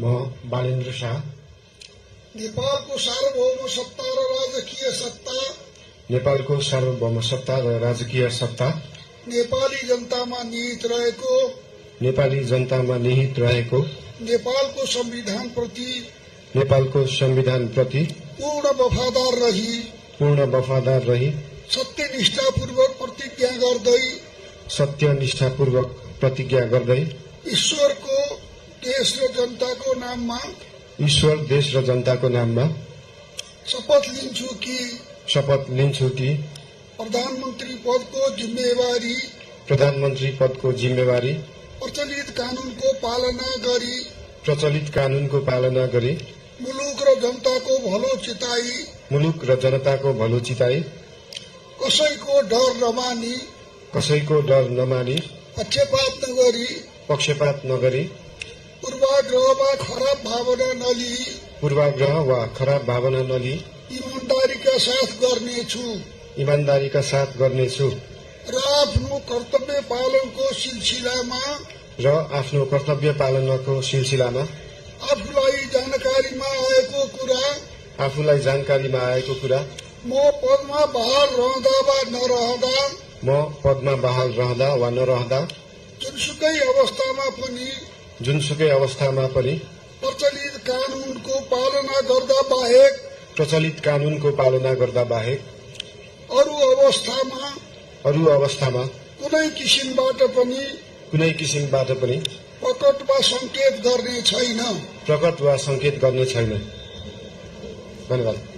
म बालेन्द्र शाह नेपालको सार्वभौम सत्ता र राजकीय सत्ता नेपालको सार्वभौम सत्ता र राजकीय सत्ता नेपाली जनतामा निहित रहेको नेपाली जनतामा निहित रहेको नेपालको संविधान प्रति पूर्ण वफादार रही सत्यनिष्ठापूर्वक प्रतिज्ञा गर्दै ईश्वर देश र जनताको नाममा शपथ लिन्छु कि प्रधानमन्त्री पदको जिम्मेवारी प्रचलित कानूनको पालना गरी मुलुक र जनताको भलो चिताई कसैको डर नमानी पक्षपात नगरी पूर्वाग्रह वा खराब भावना नलिई ईमानदारीका साथ गर्नेछु र आफ्नो कर्तव्य पालनको सिलसिलामा आफूलाई जानकारीमा आएको कुरा म पदमा बहाल रहँदा वा नरहँदा जुनसुकै अवस्थामा पनि प्रचलित कानूनको पालना गर्दा बाहेक अरू अवस्थामा कुनै किसिमबाट पनि प्रकट वा संकेत गर्ने छैन। धन्यवाद।